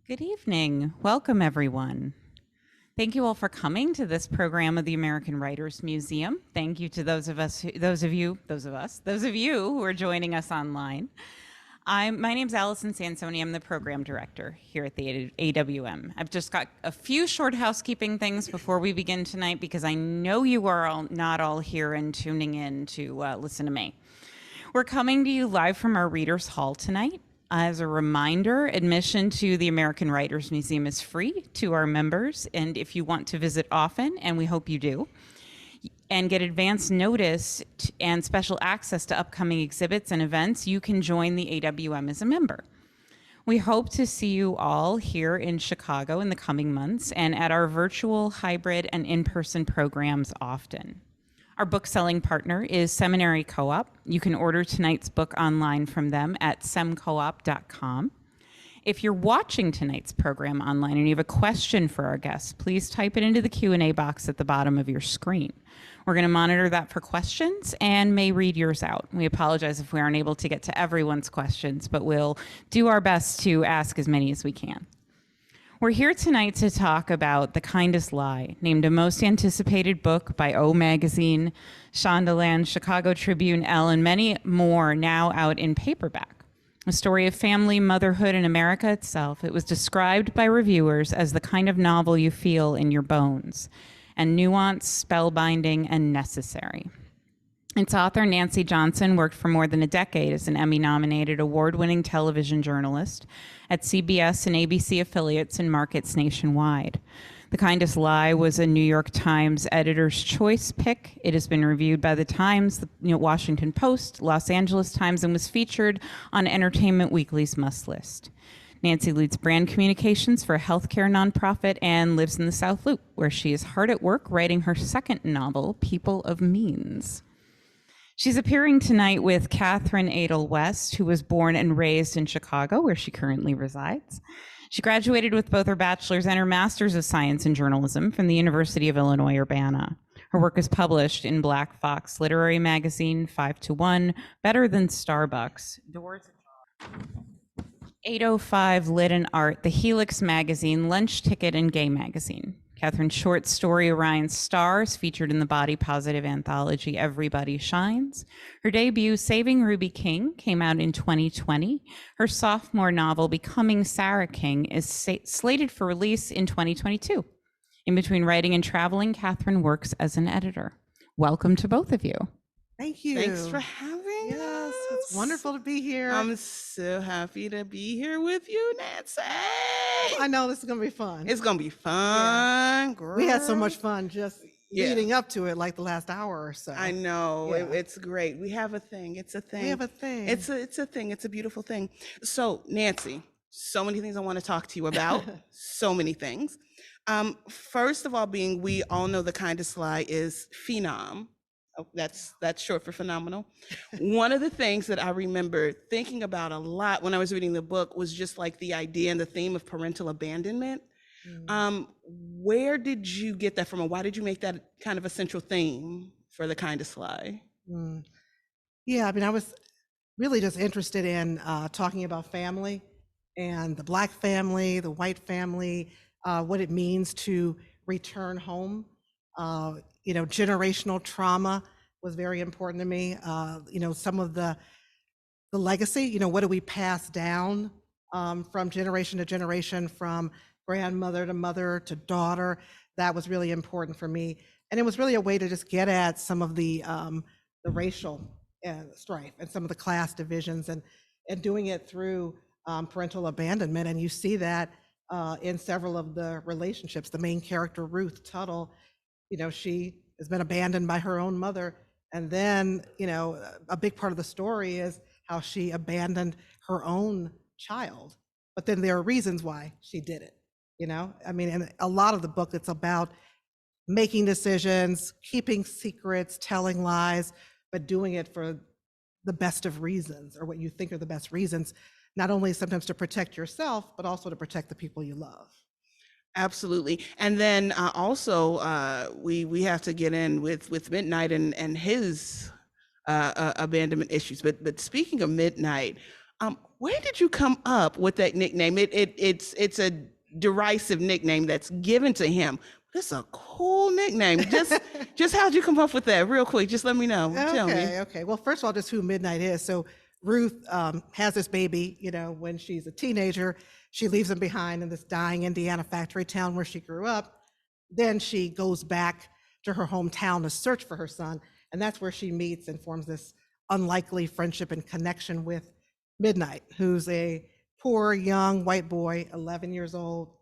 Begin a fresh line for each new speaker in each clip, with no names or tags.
Good evening. Welcome, everyone. Thank you all for coming to this program of the American Writers Museum. Thank you to those of you who are joining us online. My name's Allison Sansoni. I'm the program director here at the AWM. I've just got a few short housekeeping things before we begin tonight because I know you are not all here and tuning in to listen to me. We're coming to you live from our Readers Hall tonight. As a reminder, admission to the American Writers Museum is free to our members, and if you want to visit often, and we hope you do, and get advance notice and special access to upcoming exhibits and events, you can join the AWM as a member. We hope to see you all here in Chicago in the coming months and at our virtual, hybrid, and in-person programs often. Our book-selling partner is Seminary Co-op. You can order tonight's book online from them at semcoop.com. If you're watching tonight's program online and you have a question for our guests, please type it into the Q&A box at the bottom of your screen. We're going to monitor that for questions and may read yours out. We apologize if we aren't able to get to everyone's questions, but we'll do our best to ask as many as we can. We're here tonight to talk about The Kindest Lie, named a most anticipated book by O Magazine, Shondaland, Chicago Tribune, Elle, and many more now out in paperback. A story of family, motherhood, and America itself. It was described by reviewers as the kind of novel you feel in your bones, and nuanced, spellbinding, and necessary. Its author, Nancy Johnson, worked for more than a decade as an Emmy-nominated award-winning television journalist at CBS and ABC affiliates and markets nationwide. The Kindest Lie was a New York Times Editor's Choice pick. It has been reviewed by the Times, the Washington Post, Los Angeles Times, and was featured on Entertainment Weekly's Must List. Nancy leads brand communications for a healthcare nonprofit and lives in the South Loop, where she is hard at work writing her second novel, People of Means. She's appearing tonight with Catherine Adel West, who was born and raised in Chicago, where she currently resides. She graduated with both her bachelor's and her master's of science in journalism from the University of Illinois, Urbana. Her work is published in Black Fox Literary Magazine, 5 to 1, Better Than Starbucks, Doors 805, Lit and Art, The Helix Magazine, Lunch Ticket, and Gay Magazine. Catherine's short story, Orion's Stars, featured in the body positive anthology Everybody Shines. Her debut, Saving Ruby King, came out in 2020. Her sophomore novel, Becoming Sarah King, is slated for release in 2022. In between writing and traveling, Catherine works as an editor. Welcome to both of you.
Thank you.
Thanks for having us.
It's wonderful to be here.
I'm so happy to be here with you, Nancy.
I know this is going to be fun.
It's going to be fun, girl.
We had so much fun just leading up to it, like the last hour or so.
I know. It's great. We have a thing. It's a thing.
We have a thing.
It's a thing. It's a beautiful thing. So, Nancy, so many things I want to talk to you about. So many things. First of all, we all know The Kindest Lie is phenom. That's short for phenomenal. One of the things that I remember thinking about a lot when I was reading the book was just like the idea and the theme of parental abandonment. Where did you get that from, and why did you make that kind of a central theme for The Kindest Lie?
Yeah, I mean, I was really just interested in talking about family and the Black family, the white family, what it means to return home. Generational trauma was very important to me. Some of the legacy, what do we pass down from generation to generation, from grandmother to mother to daughter? That was really important for me. And it was really a way to just get at some of the racial strife and some of the class divisions and doing it through parental abandonment. And you see that in several of the relationships. The main character, Ruth Tuttle, she has been abandoned by her own mother. And then, a big part of the story is how she abandoned her own child. But then there are reasons why she did it, and a lot of the book, it's about making decisions, keeping secrets, telling lies, but doing it for the best of reasons, or what you think are the best reasons, not only sometimes to protect yourself, but also to protect the people you love.
Absolutely. And then also we have to get in with Midnight and his abandonment issues. But speaking of Midnight, where did you come up with that nickname? It's a derisive nickname that's given to him. It's a cool nickname. Just how'd you come up with that? Real quick, just let me know. Tell me.
Okay. Well, first of all, just who Midnight is. So Ruth has this baby, when she's a teenager. She leaves him behind in this dying Indiana factory town where she grew up. Then she goes back to her hometown to search for her son. And that's where she meets and forms this unlikely friendship and connection with Midnight, who's a poor young white boy, 11 years old,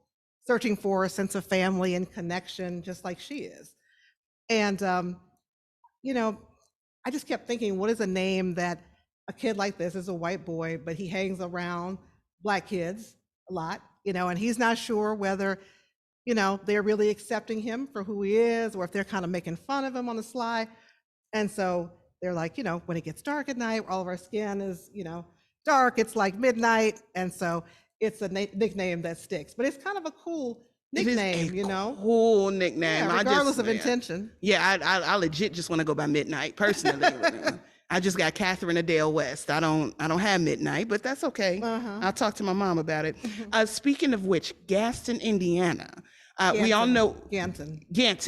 searching for a sense of family and connection, just like she is. And, I just kept thinking, what is a name that a kid like this is a white boy, but he hangs around Black kids a lot, and he's not sure whether, they're really accepting him for who he is, or if they're kind of making fun of him on the sly. And so they're like, when it gets dark at night, all of our skin is, dark, it's like midnight. And so it's a nickname that sticks, but it's kind of a cool nickname,
Cool nickname.
Yeah, regardless of intention.
Yeah, I legit just want to go by Midnight personally. I just got Catherine Adele West. I don't have Midnight, but that's okay. I'll talk to my mom about it. Speaking of which, Gaston, Indiana. We all know Ganton.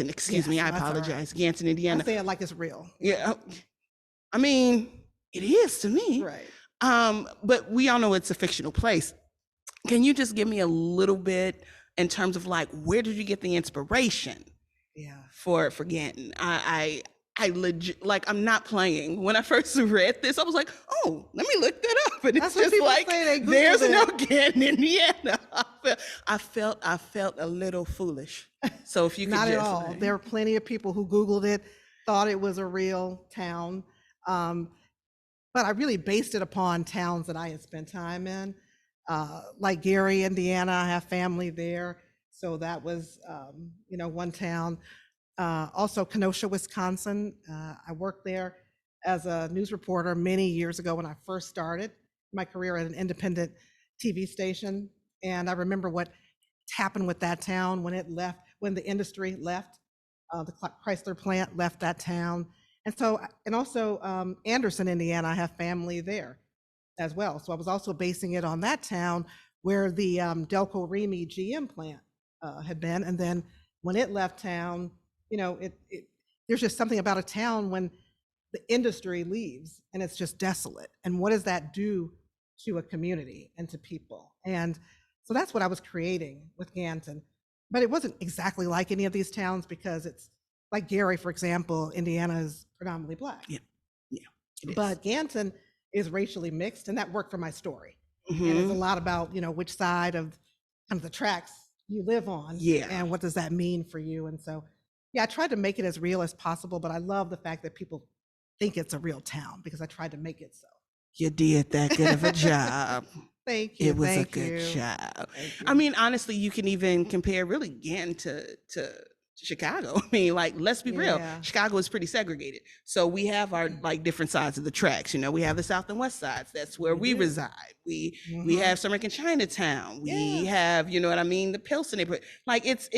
Excuse me. I apologize. Right. Ganton, Indiana.
I say it like it's real.
Yeah, I mean, it is to me.
Right.
But we all know it's a fictional place. Can you just give me a little bit in terms of like, where did you get the inspiration?
Yeah.
For Ganton? I legit, like, I'm not playing. When I first read this, I was like, oh, let me look that up. And it's just like, there's no Ganton, Indiana. I felt a little foolish. So if you could
not at all. There were plenty of people who Googled it, thought it was a real town. But I really based it upon towns that I had spent time in. Like Gary, Indiana, I have family there. So that was, one town. Also Kenosha, Wisconsin. I worked there as a news reporter many years ago when I first started my career at an independent TV station. And I remember what happened with that town when it left, when the industry left, the Chrysler plant left that town. And also Anderson, Indiana, I have family there as well. So I was also basing it on that town where the Delco Remy GM plant had been. And then when it left town, there's just something about a town when the industry leaves and it's just desolate. And what does that do to a community and to people? And so that's what I was creating with Ganton. But it wasn't exactly like any of these towns because it's like Gary, for example, Indiana is predominantly Black.
Yeah.
But Ganton is racially mixed, and that worked for my story. And it's a lot about, which side of kind of the tracks you live on.
Yeah.
And what does that mean for you? And so, I tried to make it as real as possible, but I love the fact that people think it's a real town because I tried to make it so.
You did that good of a job.
Thank you.
It was a good job. I mean, honestly, you can even compare really again to Chicago. I mean, like, let's be real. Chicago is pretty segregated. So we have our like different sides of the tracks. We have the South and West sides. That's where we reside. We have Sumerick and Chinatown. We have, the Pilsen neighborhood. Like it's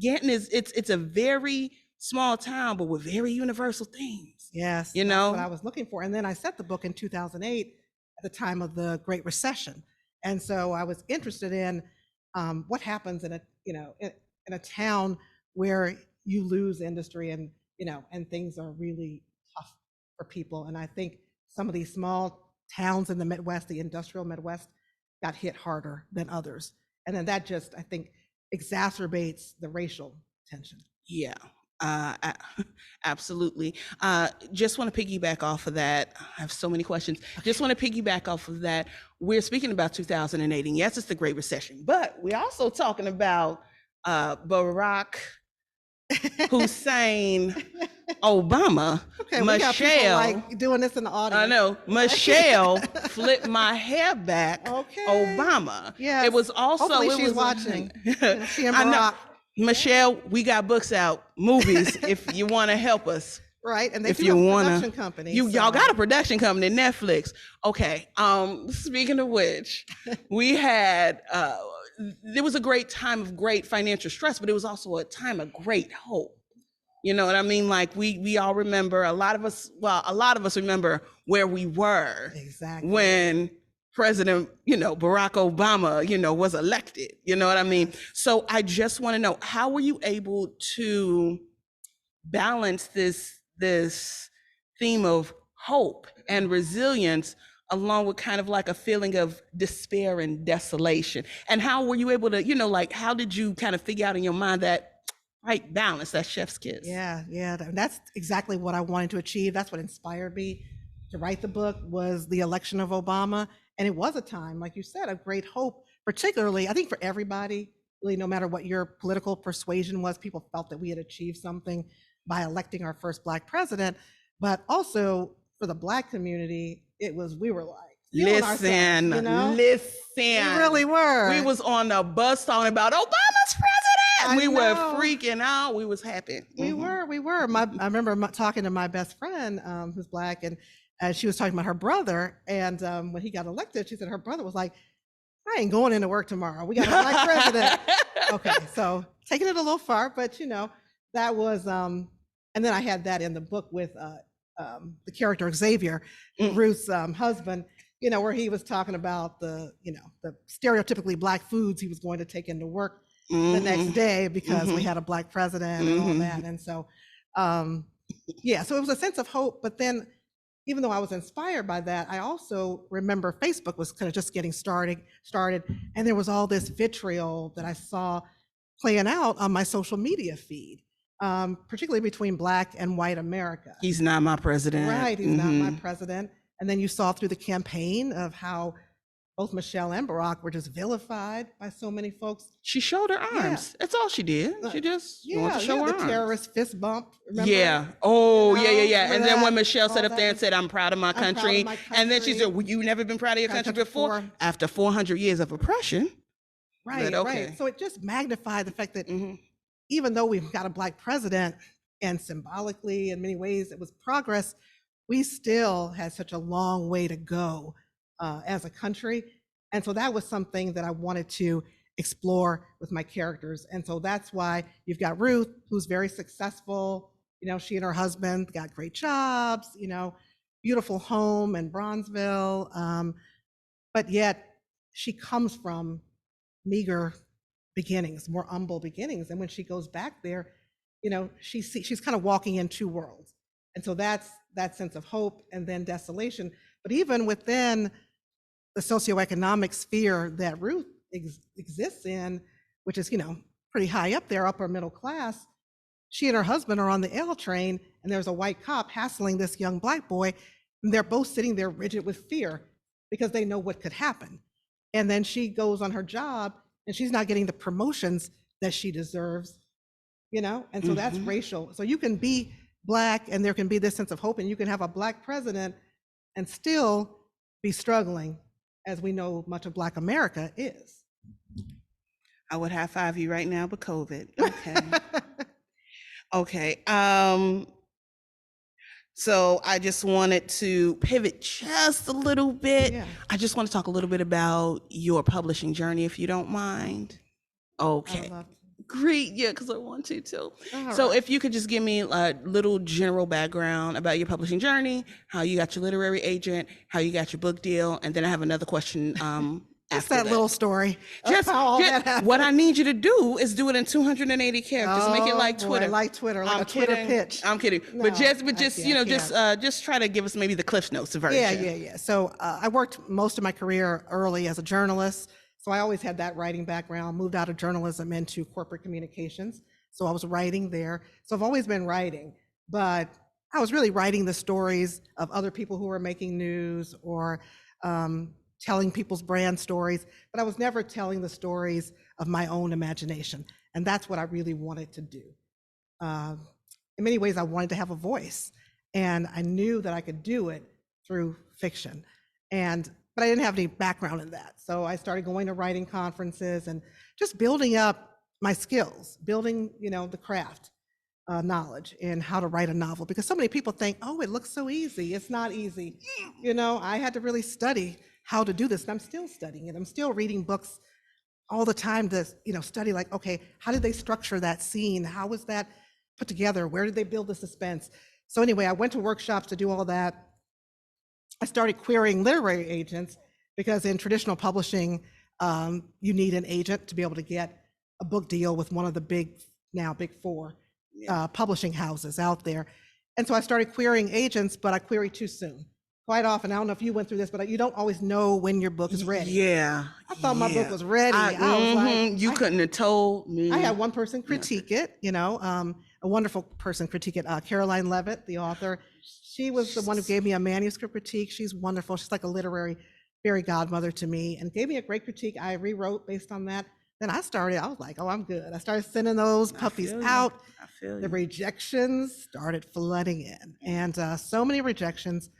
Ganton is it's a very small town, but with very universal themes.
Yes. That's what I was looking for. And then I set the book in 2008 at the time of the Great Recession. And so I was interested in what happens in a town where you lose industry and things are really tough for people. And I think some of these small towns in the Midwest, the industrial Midwest, got hit harder than others. And then that just, I think, exacerbates the racial tension.
Yeah, absolutely. Just want to piggyback off of that. I have so many questions. Just want to piggyback off of that. We're speaking about 2008, and yes, it's the Great Recession, but we're also talking about Barack Hussein Obama.
Okay,
Michelle,
like doing this in the audience.
I know. Michelle flipped my hair back.
Okay.
Obama.
Yeah.
It was also.
Hopefully she's watching. She and Barack.
Michelle, we got books out, movies. If you want to help us.
Right, and they have a production company.
Y'all got a production company, Netflix. Okay. Speaking of which, we had. There was a great time of great financial stress, but it was also a time of great hope. You know what I mean? Like we all remember, a lot of us remember where we were
exactly
when President, Barack Obama, was elected. You know what I mean? So I just want to know, how were you able to balance this theme of hope and resilience along with kind of like a feeling of despair and desolation? And how were you able to, how did you kind of figure out in your mind that right balance, that chef's kiss?
Yeah, that's exactly what I wanted to achieve. That's what inspired me to write the book, was the election of Obama. And it was a time, like you said, of great hope, particularly, I think, for everybody, really, no matter what your political persuasion was. People felt that we had achieved something by electing our first Black president. But also for the Black community, we were like,
listen,
we really were.
We was on the bus talking about Obama's president. We were freaking out. We was happy.
We were. I remember talking to my best friend, who's Black, and she was talking about her brother. And when he got elected, she said her brother was like, I ain't going into work tomorrow. We got a Black president. Okay, so taking it a little far, but that was, and then I had that in the book with the character Xavier, Ruth's husband, where he was talking about the stereotypically Black foods he was going to take into work the next day because we had a Black president and all that. And so, so it was a sense of hope. But then, even though I was inspired by that, I also remember Facebook was kind of just getting started, and there was all this vitriol that I saw playing out on my social media feed, particularly between Black and white America.
He's not my president.
Right, he's not my president. And then you saw through the campaign of how both Michelle and Barack were just vilified by so many folks.
She showed her arms. Yeah. That's all she did. She just wanted to show her arms.
The terrorist fist bump. Remember?
Yeah. Oh, yeah. And then when Michelle sat up there and said, I'm proud of my country. And then she said, well, you've never been proud of your country before? After 400 years of oppression.
Right, right. So it just magnified the fact that even though we've got a Black president, and symbolically in many ways it was progress, we still had such a long way to go as a country. And so that was something that I wanted to explore with my characters. And so that's why you've got Ruth, who's very successful. She and her husband got great jobs, beautiful home in Bronzeville. But yet she comes from meager beginnings, more humble beginnings. And when she goes back there, she's kind of walking in two worlds. And so that's that sense of hope and then desolation. But even within the socioeconomic sphere that Ruth exists in, which is, pretty high up there, upper middle class, she and her husband are on the L train, and there's a white cop hassling this young Black boy, and they're both sitting there rigid with fear because they know what could happen. And then she goes on her job, and she's not getting the promotions that she deserves, and so that's racial. So you can be Black, and there can be this sense of hope, and you can have a Black president and still be struggling, as we know much of Black America is.
I would high five you right now, but COVID. Okay. Okay. So I just wanted to pivot just a little bit. Yeah. I just want to talk a little bit about your publishing journey, if you don't mind. Okay. Great. Yeah, because I want to too. So if you could just give me a little general background about your publishing journey, how you got your literary agent, how you got your book deal, and then I have another question.
Just that little story.
Just what I need you to do is do it in 280 characters. Make it like Twitter.
Like Twitter, like a Twitter pitch.
I'm kidding. No, just try to give us maybe the Cliff Notes version.
Yeah. So I worked most of my career early as a journalist. So I always had that writing background, moved out of journalism into corporate communications. So I was writing there. So I've always been writing, but I was really writing the stories of other people who were making news or telling people's brand stories, but I was never telling the stories of my own imagination. And that's what I really wanted to do. In many ways, I wanted to have a voice, and I knew that I could do it through fiction. But I didn't have any background in that. So I started going to writing conferences and just building up my skills, building, the craft knowledge in how to write a novel, because so many people think, oh, it looks so easy. It's not easy. I had to really study how to do this, and I'm still studying it. I'm still reading books all the time to, study like, okay, how did they structure that scene? How was that put together? Where did they build the suspense? So anyway, I went to workshops to do all that. I started querying literary agents because in traditional publishing, you need an agent to be able to get a book deal with one of the big four publishing houses out there. And so I started querying agents, but I queried too soon. Quite often, I don't know if you went through this, but you don't always know when your book is ready.
Yeah.
I thought my book was ready. I was like,
you couldn't have told me.
I had one person critique it, a wonderful person critique it, Caroline Levitt, the author. She was the one who gave me a manuscript critique. She's wonderful. She's like a literary fairy godmother to me, and gave me a great critique. I rewrote based on that. Then I was like, oh, I'm good. I started sending those puppies out. The rejections started flooding in, and so many rejections.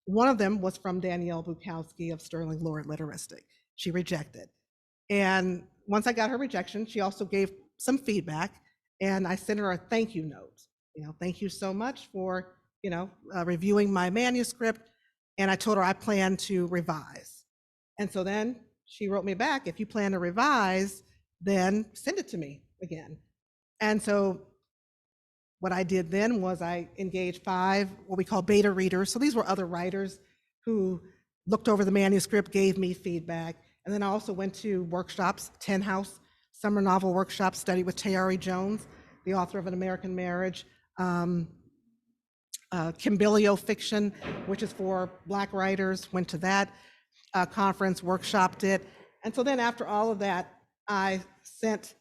One of them was from Danielle Bukowski of Sterling Lord Literaristic. She rejected. And once I got her rejection, she also gave some feedback, and I sent her a thank you note. Thank you so much for, reviewing my manuscript. And I told her I plan to revise. And so then she wrote me back, if you plan to revise, then send it to me again. And so what I did then was I engaged 5 what we call beta readers. So these were other writers who looked over the manuscript, gave me feedback. And then I also went to workshops, 10 House Summer Novel Workshop, studied with Tayari Jones, the author of An American Marriage, Kimbilio Fiction, which is for Black writers, went to that conference, workshopped it. And so then after all of that, I sent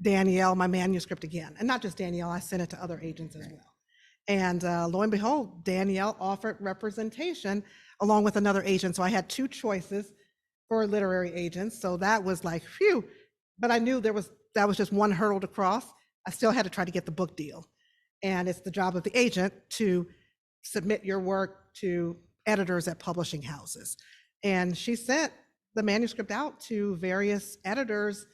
Danielle my manuscript again. And not just Danielle, I sent it to other agents as well. And lo and behold, Danielle offered representation along with another agent. So I had 2 choices for literary agents. So that was like, phew. But I knew that was just one hurdle to cross. I still had to try to get the book deal. And it's the job of the agent to submit your work to editors at publishing houses. And she sent the manuscript out to various editors,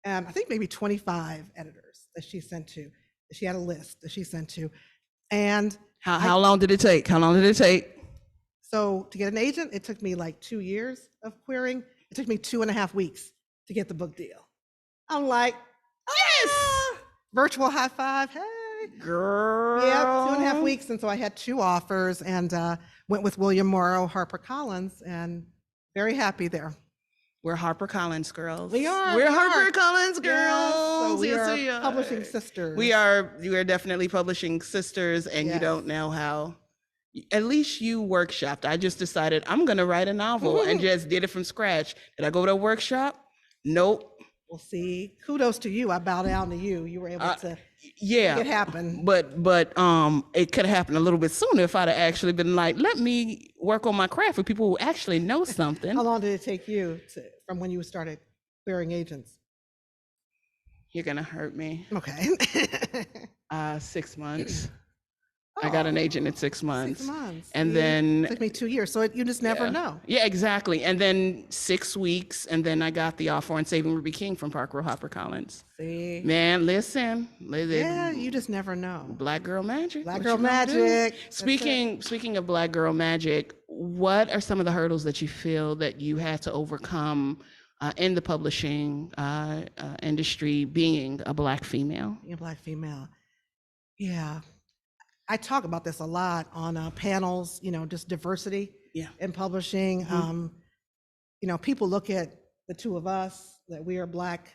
I think maybe 25 editors that she sent to. She had a list that she sent to. And
how long did it take?
So to get an agent, it took me like 2 years of querying. It took me 2.5 weeks to get the book deal. I'm like, yes! Virtual high five, hey.
Girl.
Yeah, 2.5 weeks. And so I had 2 offers and went with William Morrow, HarperCollins, and very happy there.
We're HarperCollins girls.
We are.
We're HarperCollins girls.
Yes, so we are publishing sisters.
We are definitely publishing sisters, and
Yes.
you don't know how. At least you workshopped. I just decided I'm going to write a novel and just did it from scratch. Did I go to a workshop? Nope.
Well, see, kudos to you. I bow down to you. You were able to
Yeah,
make it happen.
but it could have happened a little bit sooner if I'd have actually been like, let me work on my craft with people who actually know something.
How long did it take you from when you started querying agents?
You're gonna hurt me.
Okay.
6 months. I got an agent at 6 months.
6 months.
And
See,
then
it took me 2 years. So you just never know.
Yeah, exactly. And then 6 weeks, and then I got the offer on Saving Ruby King from Park Row HarperCollins.
See.
Man, listen.
Yeah, you just never know.
Black girl magic.
Black
What
girl
you gonna do?
magic.
Speaking of black girl magic, what are some of the hurdles that you feel that you had to overcome in the publishing industry, being a Black female?
Being a Black female. Yeah. I talk about this a lot on panels, just diversity in publishing. People look at the 2 of us, that we are Black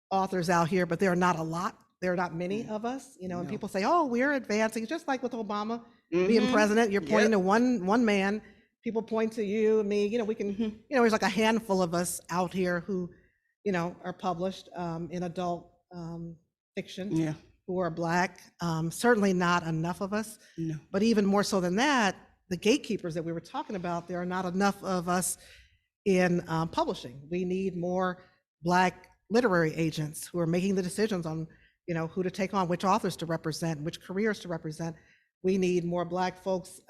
authors out here, but there are not a lot. There are not many of us, and people say, oh, we're advancing. Just like with Obama being president, you're pointing to one man, people point to you and me, we can, there's like a handful of us out here who, are published in adult fiction.
Yeah.
Who are Black, certainly not enough of us.
No.
But even more so than that, the gatekeepers that we were talking about, there are not enough of us in publishing. We need more Black literary agents who are making the decisions on, who to take on, which authors to represent, which careers to represent. We need more Black folks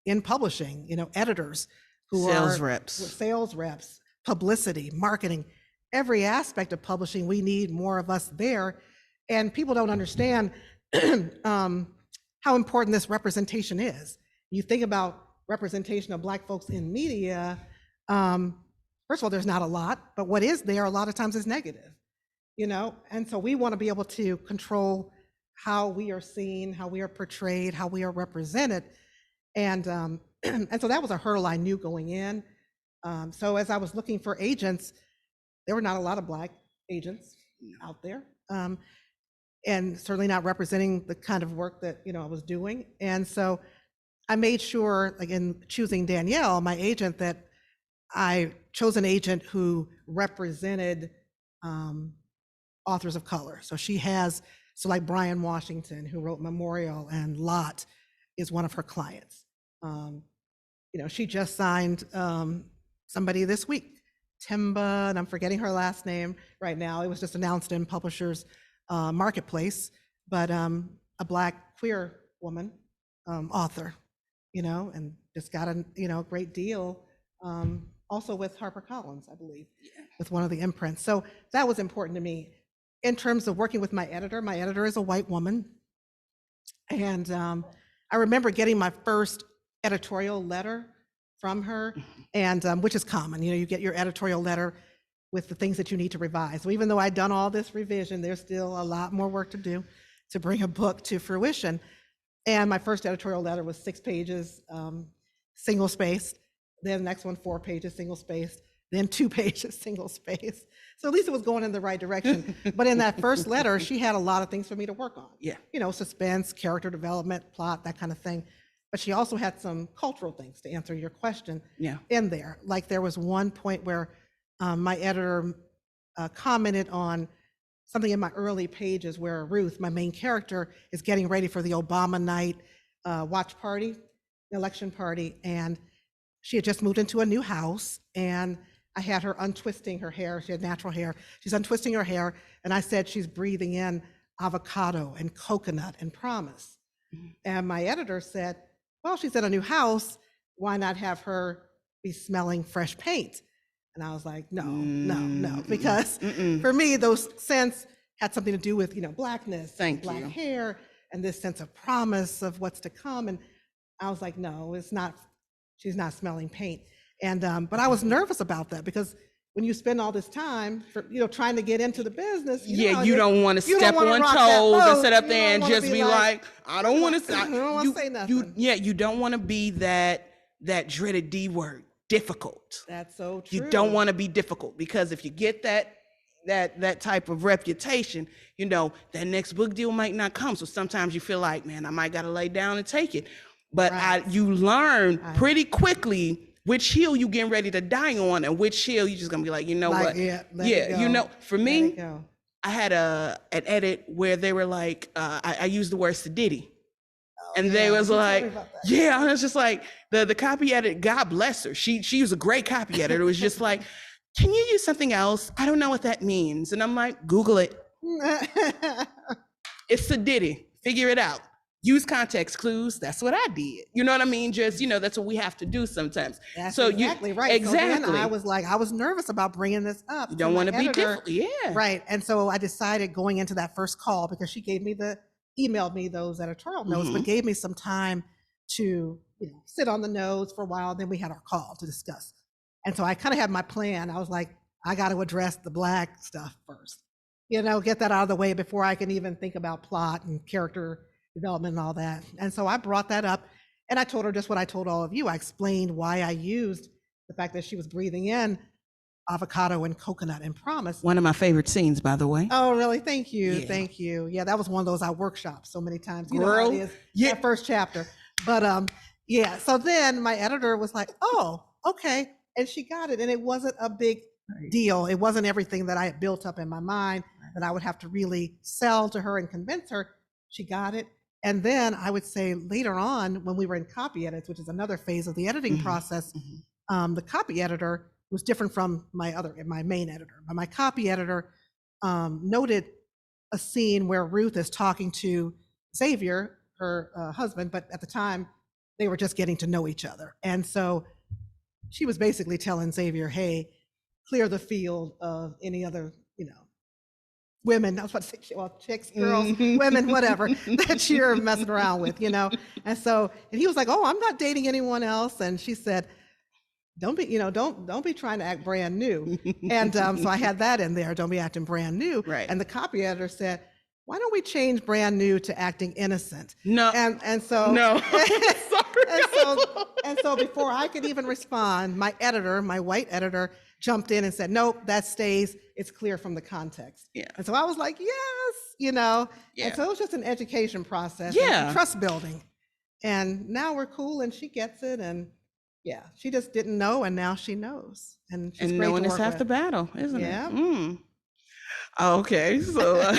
in publishing, editors who
Sales
are sales reps, publicity, marketing, every aspect of publishing. We need more of us there. And people don't understand how important this representation is. You think about representation of Black folks in media, first of all, there's not a lot, but what is there a lot of times is negative, And so we want to be able to control how we are seen, how we are portrayed, how we are represented. And so that was a hurdle I knew going in. So as I was looking for agents, there were not a lot of Black agents out there, and certainly not representing the kind of work that I was doing. And so I made sure, like in choosing Danielle, my agent, that I chose an agent who represented authors of color. So like Brian Washington, who wrote Memorial, and Lot is one of her clients. She just signed somebody this week, Timba, and I'm forgetting her last name right now. It was just announced in Publishers Marketplace, but a Black queer woman author, and just got a great deal. Also with HarperCollins, I believe, with one of the imprints. So that was important to me. In terms of working with my editor is a white woman. And I remember getting my first editorial letter from her, and which is common. You get your editorial letter with the things that you need to revise. So even though I'd done all this revision, there's still a lot more work to do to bring a book to fruition. And my first editorial letter was 6 pages, single spaced. Then the next one, 4 pages, single spaced. Then 2 pages, single spaced. So at least it was going in the right direction. But in that first letter, she had a lot of things for me to work on.
Yeah.
Suspense, character development, plot, that kind of thing. But she also had some cultural things to answer your question in there. Like there was one point where my editor commented on something in my early pages where Ruth, my main character, is getting ready for the Obama night watch party, election party, and she had just moved into a new house, and I had her untwisting her hair. She had natural hair. She's untwisting her hair, and I said she's breathing in avocado and coconut and promise. And my editor said, well, she's in a new house. Why not have her be smelling fresh paint? And I was like, no, because for me, those scents had something to do with, Blackness, Black hair, and this sense of promise of what's to come. And I was like, no, it's not. She's not smelling paint. And but I was nervous about that, because when you spend all this time for trying to get into the business,
you don't want to step on toes and sit up there and just be like, I don't want to say nothing. You don't want to be that dreaded D word, difficult.
That's so true.
You don't want to be difficult, because if you get that type of reputation, that next book deal might not come. So sometimes you feel like, man, I might got to lay down and take it. But you learn pretty quickly which hill you getting ready to die on, and which hill you just gonna be like, what? For me, I had an edit where they were like, I used the word sedity. And they was like, I was just like, the copy editor, God bless her. She was a great copy editor. It was just like, can you use something else? I don't know what that means. And I'm like, Google it. It's sedity, figure it out. Use context clues. That's what I did. You know what I mean? Just, that's what we have to do sometimes.
That's exactly right.
Exactly.
So then I was nervous about bringing this up.
You don't want to be different. Yeah.
Right. And so I decided going into that first call, because she emailed me those editorial notes, but gave me some time to, sit on the notes for a while. Then we had our call to discuss. And so I kind of had my plan. I was like, I got to address the Black stuff first, get that out of the way before I can even think about plot and character development and all that. And so I brought that up, and I told her just what I told all of you. I explained why I used the fact that she was breathing in avocado and coconut and promise.
One of my favorite scenes, by the way.
Oh, really? Thank you. Yeah. Thank you. Yeah, that was one of those I workshopped so many times. You know how it is, that first chapter. But so then my editor was like, oh, okay. And she got it. And it wasn't a big deal. It wasn't everything that I had built up in my mind that I would have to really sell to her and convince her. She got it. And then I would say later on, when we were in copy edits, which is another phase of the editing process, the copy editor was different from my main editor. But my copy editor noted a scene where Ruth is talking to Xavier, her husband, but at the time they were just getting to know each other. And so she was basically telling Xavier, hey, clear the field of any other, women, I was about to say, well, chicks, girls, women, whatever, that you're messing around with, And he was like, oh, I'm not dating anyone else. And she said, don't be trying to act brand new. And so I had that in there, don't be acting brand new.
Right.
And the copy editor said, why don't we change brand new to acting innocent?
No.
And so
No.
and so before I could even respond, my editor, my white editor, jumped in and said, nope, that stays. It's clear from the context.
Yeah.
And so I was like, yes, you know.
Yeah.
And so it was just an education process,
Yeah.
and trust building. And now we're cool, and she gets it. And yeah, she just didn't know, and now she knows. And she's
And
great
knowing
to
is
work
half
with.
the battle, isn't
Yeah.
it? Mm. Okay, so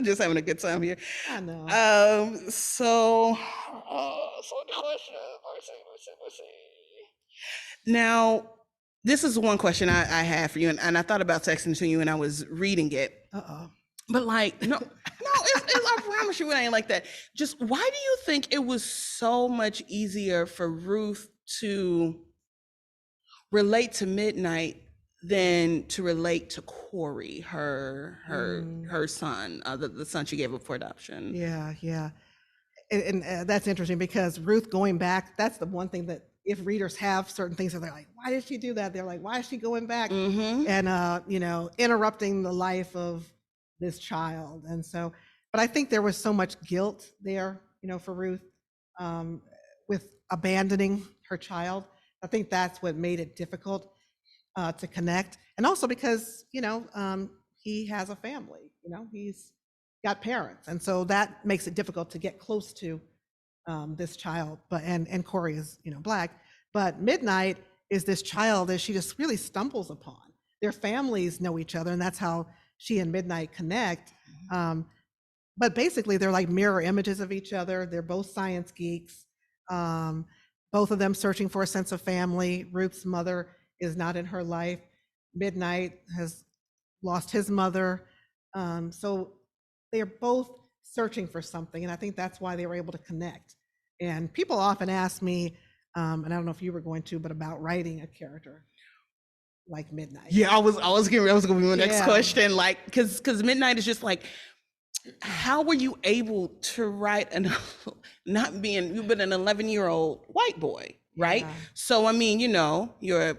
just having a good time here.
I know.
So the question. Let's see. Now, this is one question I have for you, and I thought about texting to you, and I was reading it.
Uh-oh.
But like, no, I promise you, it ain't like that. Just why do you think it was so much easier for Ruth to relate to Midnight than to relate to Corey, her son, the son she gave up for adoption?
Yeah. And that's interesting, because Ruth going back, that's the one thing that if readers have certain things that they're like, why did she do that? They're like, why is she going back?
Mm-hmm.
And, you know, interrupting the life of this child. And so, but I think there was so much guilt there, you know, for Ruth, with abandoning her child. I think that's what made it difficult to connect. And also because, you know, he has a family, you know, he's got parents. And so that makes it difficult to get close to this child. But and Corey is, you know, Black. But Midnight is this child that she just really stumbles upon. Their families know each other, and that's how she and Midnight connect. But basically, they're like mirror images of each other. They're both science geeks. Both of them searching for a sense of family. Ruth's mother is not in her life. Midnight has lost his mother. So they're both searching for something, and I think that's why they were able to connect. And people often ask me, and I don't know if you were going to, but about writing a character like Midnight.
Yeah, I was going to be my next
Yeah.
question, like, because Midnight is just like, how were you able to write you've been an 11-year-old white boy, right?
Yeah.
So, I mean, you know, you're a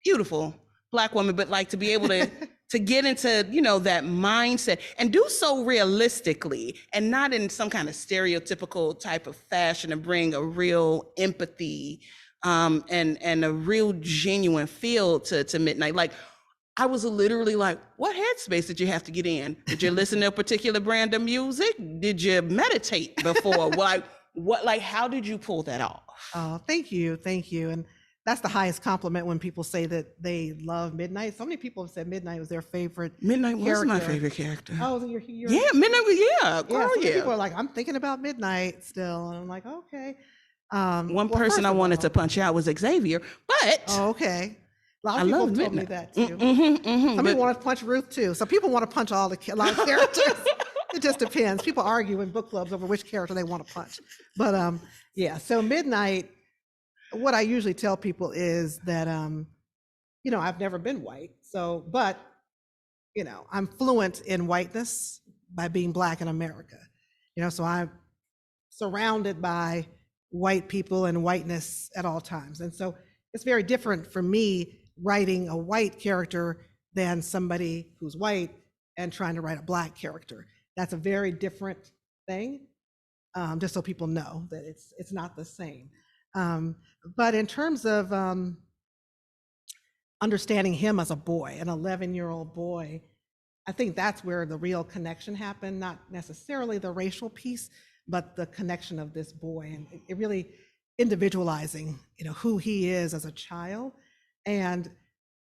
beautiful Black woman, but like to be able to to get into, you know, that mindset and do so realistically and not in some kind of stereotypical type of fashion, and bring a real empathy and a real genuine feel to Midnight. Like, I was literally like, what headspace did you have to get in? Did you listen to a particular brand of music? Did you meditate before? Like, how did you pull that off?
Oh, thank you. And that's the highest compliment, when people say that they love Midnight. So many people have said Midnight was their favorite.
Midnight was
character.
my favorite character.
Oh, you're
Yeah, Midnight was,
yeah.
girl,
So many
yeah.
people are like, I'm thinking about Midnight still, and I'm like, okay.
One
Well,
person
first
I
of
wanted
all-
to punch out was Xavier, but
Oh, okay. A lot
I
of people
love
have told me
Midnight.
that too. Some
But
people want to punch Ruth too. So people want to punch a lot of characters. It just depends. People argue in book clubs over which character they want to punch. But yeah. So Midnight, what I usually tell people is that you know, I've never been white. So, but you know, I'm fluent in whiteness by being Black in America. You know, so I'm surrounded by white people and whiteness at all times. And so it's very different for me writing a white character than somebody who's white and trying to write a Black character. That's a very different thing, just so people know that it's not the same. But in terms of understanding him as a boy, an 11-year-old boy, I think that's where the real connection happened, not necessarily the racial piece, but the connection of this boy, and it really individualizing, you know, who he is as a child. And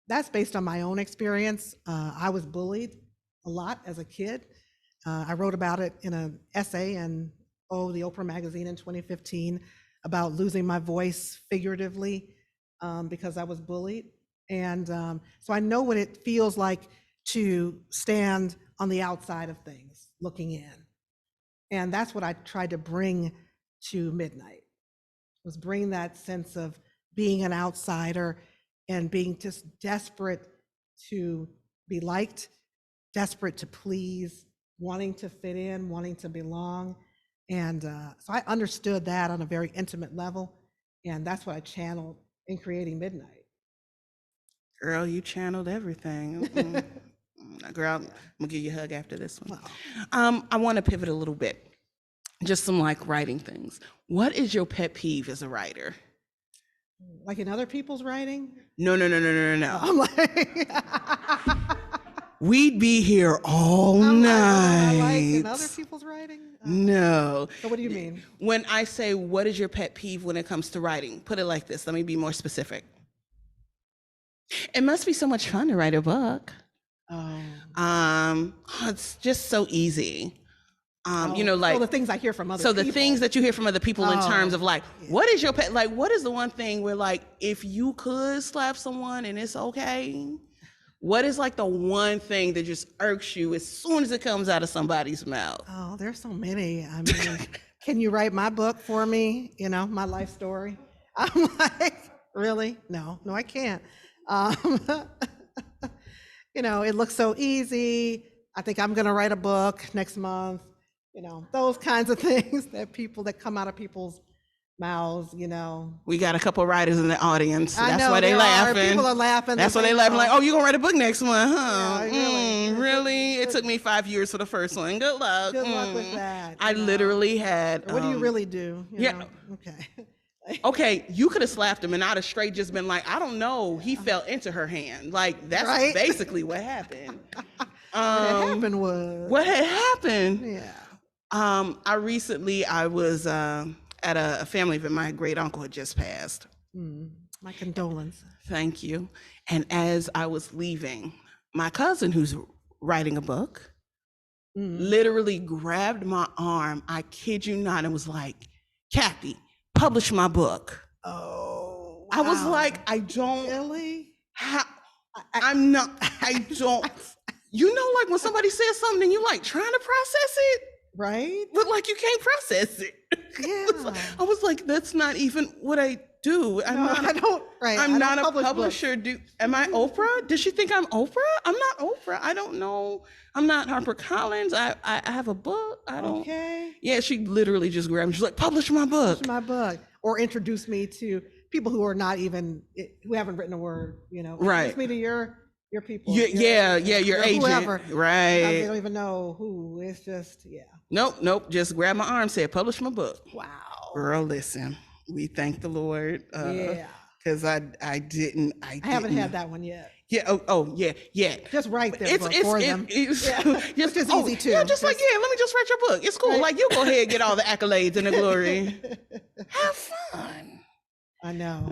that's based on my own experience. I was bullied a lot as a kid. I wrote about it in an essay in the Oprah magazine in 2015 about losing my voice figuratively because I was bullied. And so I know what it feels like to stand on the outside of things, looking in. And that's what I tried to bring to Midnight, was bring that sense of being an outsider and being just desperate to be liked, desperate to please, wanting to fit in, wanting to belong. And so I understood that on a very intimate level. And that's what I channeled in creating Midnight.
girl, you channeled everything. Girl, I'm gonna give you a hug after this one. I want to pivot a little bit. Just some like writing things. What is your pet peeve as a writer?
Like in other people's writing?
No.
I'm like,
We'd be here all
I
night.
like in other people's writing?
No.
So what do you mean?
When I say, what is your pet peeve when it comes to writing? Put it like this. Let me be more specific. It must be so much fun to write a book. It's just so easy. You know, like,
the things I hear from other
so
people.
the things that you hear from other people in terms of like, what is your pet, like, what is the one thing where like, if you could slap someone and it's okay, what is like the one thing that just irks you as soon as it comes out of somebody's mouth?
Oh, there's so many. I mean, can you write my book for me? You know, my life story. I'm like, really? No, I can't. You know, it looks so easy. I think I'm going to write a book next month. You know, those kinds of things that come out of people's mouths, you know.
We got a couple writers in the audience.
I
That's
know,
why they
there are.
laughing.
People are laughing.
That's why they laughing like, oh, you gonna write a book next month, huh?
Yeah, really.
Really? It took me 5 years for the first one. Good luck.
Good luck with that.
I
you know.
literally had.
What do you really do? You
yeah.
know? Okay.
Okay, you could have slapped him and I'd have straight just been like, I don't know. He fell into her hand. Like, that's
Right?
basically what happened.
What happened was.
What had happened?
Yeah.
I was at a family event. My great uncle had just passed.
My condolences.
Thank you. And as I was leaving, my cousin, who's writing a book, literally grabbed my arm, I kid you not, and was like, Kathy, publish my book.
Oh, wow.
I was like, I don't.
Really?
I'm not, I don't. You know, like when somebody says something and you like trying to process it,
Right?
but like you can't process it.
Yeah.
I was like, that's not even what I do.
I don't. Right.
I'm
I
not
don't
a
publish
publisher. Am I Oprah? Does she think I'm Oprah? I'm not Oprah. I don't know. I'm not HarperCollins. I have a book. I don't.
Okay.
Yeah, she literally just grabbed me. She's like, publish my book.
Publish my book, or introduce me to people who are not even who haven't written a word. You know.
Right.
Introduce me to your people.
Your agent.
Whoever.
Right.
They don't even know who. It's just
Nope. Just grabbed my arm, said, publish my book.
Wow.
Girl, listen. We thank the Lord.
Yeah.
Because I
haven't had that one yet.
Yeah. Yeah.
Just write their book for them.
It's
Which is easy too.
Yeah, let me just write your book. It's cool.
Right.
Like, you go ahead and get all the accolades and the glory. Have fun.
I know.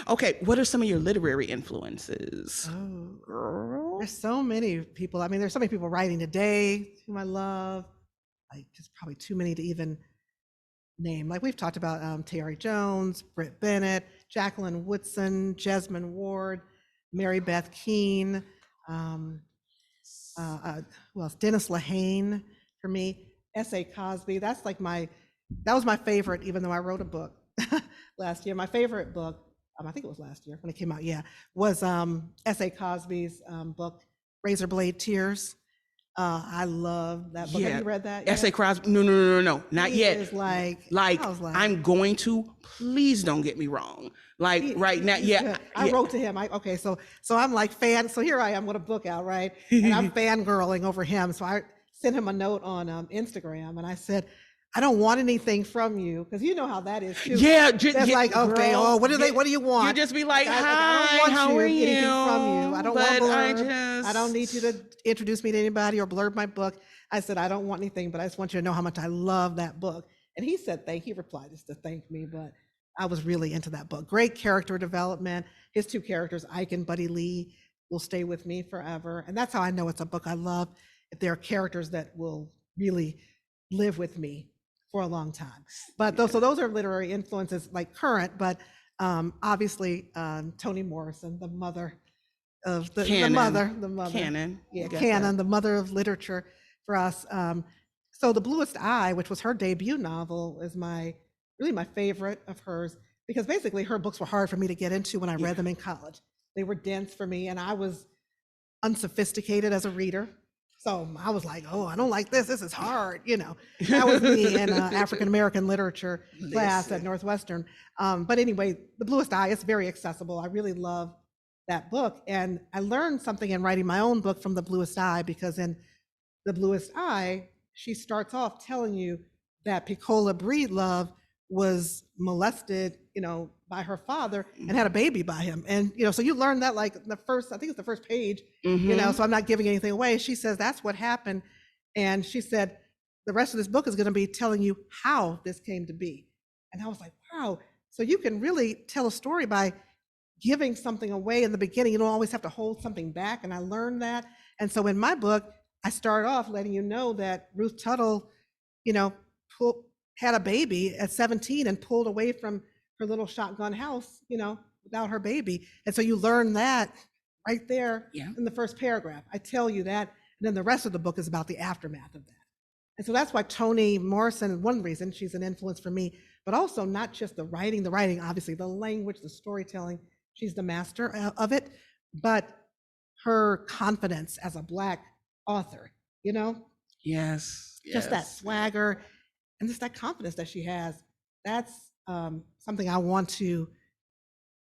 Okay, what are some of your literary influences?
Oh,
Girl.
there's so many people. I mean, there's so many people writing today whom I love. Like, just probably too many to even name. Like, we've talked about Terry Jones, Britt Bennett, Jacqueline Woodson, Jesmyn Ward, Mary Beth Keane, who else? Dennis Lehane for me. S.A. Cosby. That was my favorite, even though I wrote a book last year. My favorite book, I think it was last year when it came out, was S.A. Cosby's book, Razor Blade Tears. I love that book. Have you read that yet?
S.A. Crosby? No, not yet.
It's
like, I'm going to, please don't get me wrong. Like, right now,
I wrote to him. So I'm like so here I am with a book out, right? And I'm fangirling over him. So I sent him a note on Instagram and I said, I don't want anything from you, because you know how that is too.
Yeah,
like, okay,
girl,
what do you want?
You just be like, hi,
I don't
how
want
are you?
Anything from you. I don't want
blurb.
I don't need you to introduce me to anybody or blurb my book. I said, I don't want anything, but I just want you to know how much I love that book. And he said, he replied just to thank me, but I was really into that book. Great character development. His two characters, Ike and Buddy Lee, will stay with me forever. And that's how I know it's a book I love, if there are characters that will really live with me for a long time. But so those are literary influences, like current, but obviously Toni Morrison, the mother of the mother.
Canon.
Yeah, Canon, the mother of literature for us. So The Bluest Eye, which was her debut novel, is really my favorite of hers, because basically her books were hard for me to get into when I read them in college. They were dense for me, and I was unsophisticated as a reader. So I was like, oh, I don't like this. This is hard, That was me in African-American literature class at Northwestern. But anyway, The Bluest Eye is very accessible. I really love that book. And I learned something in writing my own book from The Bluest Eye, because in The Bluest Eye, she starts off telling you that Piccola Breedlove was molested, by her father and had a baby by him. And, so you learn that like I think it's the first page, so I'm not giving anything away. She says that's what happened. And she said, the rest of this book is going to be telling you how this came to be. And I was like, wow. So you can really tell a story by giving something away in the beginning. You don't always have to hold something back. And I learned that. And so in my book, I start off letting you know that Ruth Tuttle, had a baby at 17 and pulled away from her little shotgun house, without her baby. And so you learn that right there in the first paragraph. I tell you that. And then the rest of the book is about the aftermath of that. And so that's why Toni Morrison, one reason she's an influence for me, but also not just the writing, obviously, the language, the storytelling, she's the master of it, but her confidence as a Black author,
Yes.
just that swagger and just that confidence that she has. That's something I want to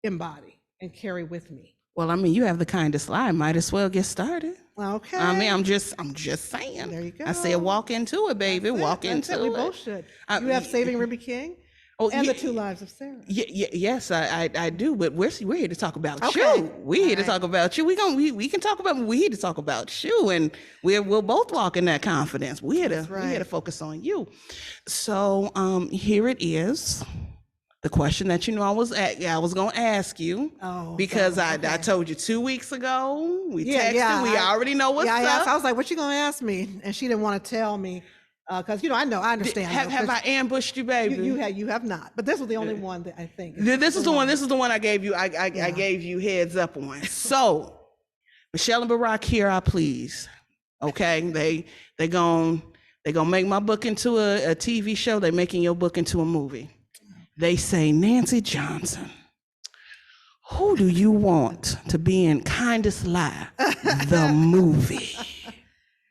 embody and carry with me.
Well, I mean, you have the kindest lie. Might as well get started.
Okay.
I mean, I'm just saying.
There you go.
I said, walk into it, baby. Walk into it.
We both should. You have Saving Ruby King and The Two Lives of Sarah.
Yes, I do. But we're here to talk about
Okay.
you. We're here to talk about you. We can talk about. We're here to talk about you, and we'll both walk in that confidence. We're here to focus on you. So here it is. The question that I was going to ask you, because I told you 2 weeks ago, we texted, we already know what's up.
I was like, what you going to ask me? And she didn't want to tell me, because, I understand.
Have I ambushed you, baby?
You have not, but this was the only one that I think.
This is the one I gave you, I gave you heads up on. So, Michelle and Barack, here I please. Okay, they gonna make my book into a TV show. They making your book into a movie. They say, Nancy Johnson, who do you want to be in Kindest Lie, the movie?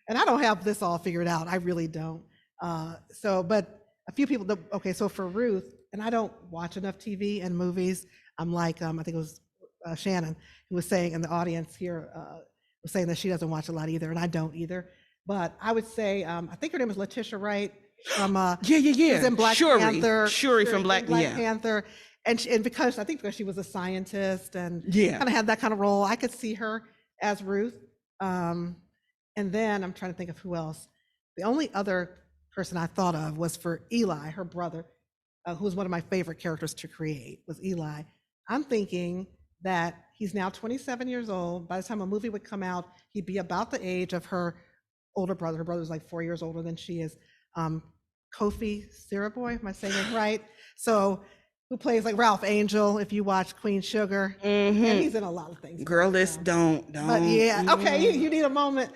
And I don't have this all figured out. I really don't. But a few people, so for Ruth, and I don't watch enough TV and movies. I'm like, I think it was Shannon who was saying in the audience here, was saying that she doesn't watch a lot either, and I don't either. But I would say, I think her name is Letitia Wright. From she's in Black Panther.
Shuri from Black
Panther, and because she was a scientist and kind of had that kind of role, I could see her as Ruth. And then I'm trying to think of who else. The only other person I thought of was for Eli, her brother, who was one of my favorite characters to create, was Eli. I'm thinking that he's now 27 years old. By the time a movie would come out, he'd be about the age of her older brother. Her brother's like 4 years older than she is. Kofi Siriboy, am I saying it right? So, who plays like Ralph Angel, if you watch Queen Sugar. And he's in a lot of things.
Girl, this don't.
But okay, you need a moment.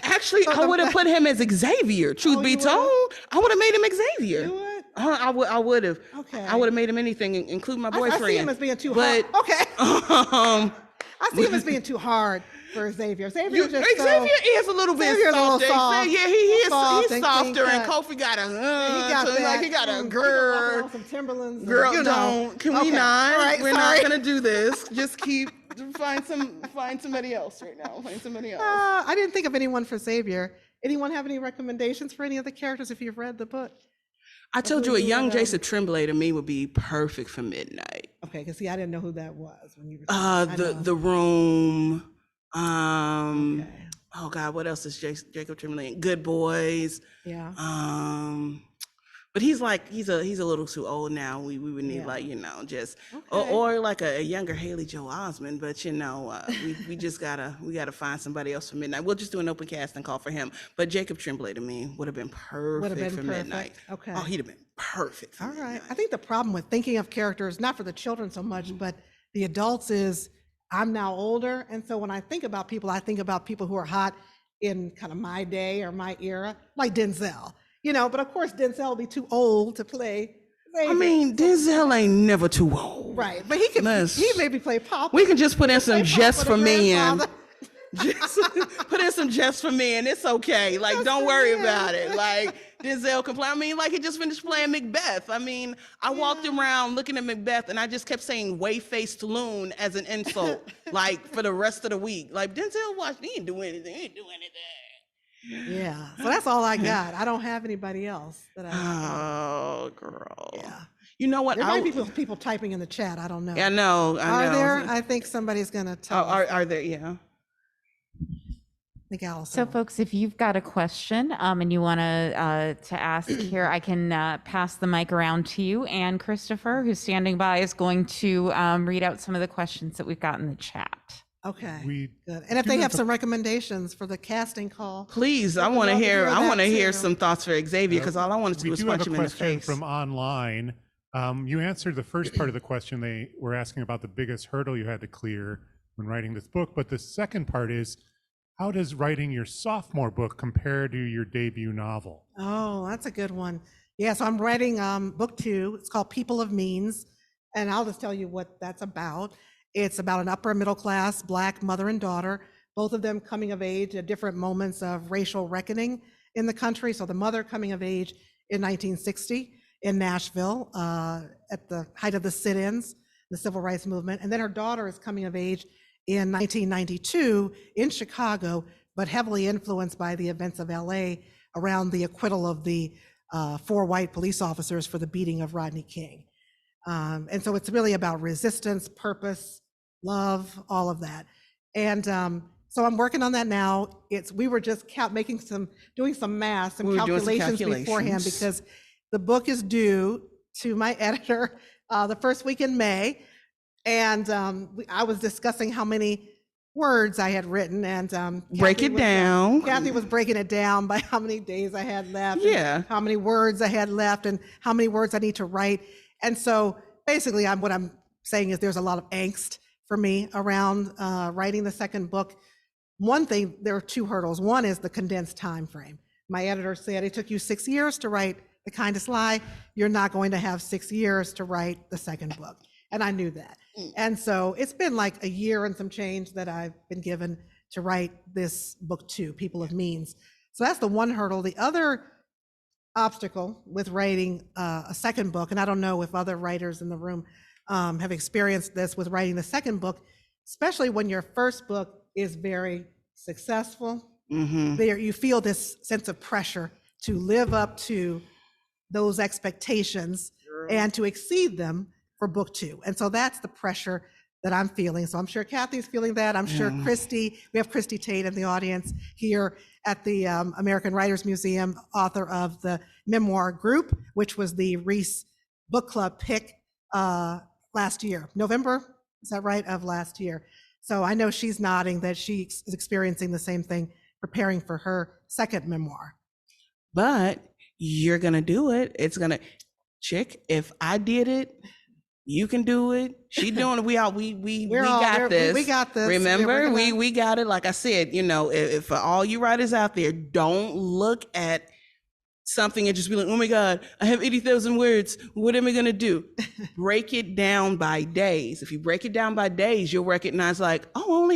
Actually, I would have put him as Xavier, truth be told. I would have made him Xavier.
You would?
I would have.
Okay.
I would have made him anything, including my boyfriend.
I see him as being too hard. Okay. I see him as being too hard for Xavier. Xavier is
a little bit soft. Yeah, he is. He's softer, and Kofi got he got a girl.
Some Timberlands.
Girl, don't. Can we not? Right, we're not gonna do this. Just find somebody else right now. Find somebody else.
I didn't think of anyone for Xavier. Anyone have any recommendations for any of the characters if you've read the book?
I told you a young Jacob Tremblay to me would be perfect for Midnight.
Okay, because I didn't know who that was when you were
the Room.
Okay.
Oh God, what else is Jacob Tremblay in? Good Boys.
Yeah.
But he's a little too old now. We would need or like a younger Haley Joel Osment. But we just gotta find somebody else for Midnight. We'll just do an open casting call for him. But Jacob Tremblay to me would have been perfect for Midnight.
Okay.
Oh, he'd have been perfect for Midnight.
I think the problem with thinking of characters, not for the children so much, but the adults is I'm now older. And so when I think about people, I think about people who are hot in kind of my day or my era, like Denzel. But of course Denzel will be too old to play Xavier.
I mean, Denzel ain't never too old.
Right, but he maybe play Papa.
We can just put in some Just for Men. Just put in some just for me, and it's okay. Like, don't worry about it. Like, Denzel can play. I mean, like, he just finished playing Macbeth. I mean, I walked around looking at Macbeth, and I just kept saying "way-faced loon" as an insult, like, for the rest of the week. Like, Denzel watched, he didn't do anything. He didn't do anything.
Yeah. So that's all I got. I don't have anybody else that I.
Oh, girl.
Yeah.
You know what?
There might be people typing in the chat. I don't know.
I know.
Are there? I think somebody's gonna tell.
Are there? Yeah.
I think Allison.
So, folks, if you've got a question and you want to ask here, I can pass the mic around to you. And Christopher, who's standing by, is going to read out some of the questions that we've got in the chat.
Okay, good. And if they have some recommendations for the casting call,
please, I want to hear. I want to hear some thoughts for Xavier, because all I wanted to do was punch him in the face.
We do have a question from online. You answered the first part of the question. They were asking about the biggest hurdle you had to clear when writing this book, but the second part is, how does writing your sophomore book compare to your debut novel?
Oh, that's a good one. Yeah, so I'm writing book 2. It's called People of Means, and I'll just tell you what that's about. It's about an upper middle class Black mother and daughter, both of them coming of age at different moments of racial reckoning in the country. So the mother coming of age in 1960 in Nashville at the height of the sit-ins, the civil rights movement, and then her daughter is coming of age in 1992 in Chicago, but heavily influenced by the events of LA around the acquittal of the 4 white police officers for the beating of Rodney King. And so it's really about resistance, purpose, love, all of that. And so I'm working on that now. We were just doing some math, some calculations beforehand, because the book is due to my editor the first week in May. And I was discussing how many words I had written, and Kathy was breaking it down by how many days I had left, and how many words I had left, and how many words I need to write. And so basically what I'm saying is there's a lot of angst for me around writing the second book. One thing, there are 2 hurdles. One is the condensed time frame. My editor said, it took you 6 years to write The Kindest Lie. You're not going to have 6 years to write the second book. And I knew that. And so it's been like a year and some change that I've been given to write this book 2, People of Means. So that's the one hurdle. The other obstacle with writing a second book, and I don't know if other writers in the room have experienced this with writing the second book, especially when your first book is very successful. There, you feel this sense of pressure to live up to those expectations and to exceed them for book 2. And so that's the pressure that I'm feeling. So I'm sure Kathy's feeling that. I'm sure Christy, we have Christy Tate in the audience here at the American Writers Museum, author of the memoir Group, which was the Reese Book Club pick last year, November, is that right, of last year. So I know she's nodding that she is experiencing the same thing, preparing for her second memoir.
But you're gonna do it. It's gonna, chick, if I did it, you can do it. She doing it. We got this.
We got this.
Remember, we got it. Like I said, if for all you writers out there, don't look at something and just be like, oh my God, I have 80,000 words. What am I gonna do? Break it down by days. If you break it down by days, you'll recognize like, oh,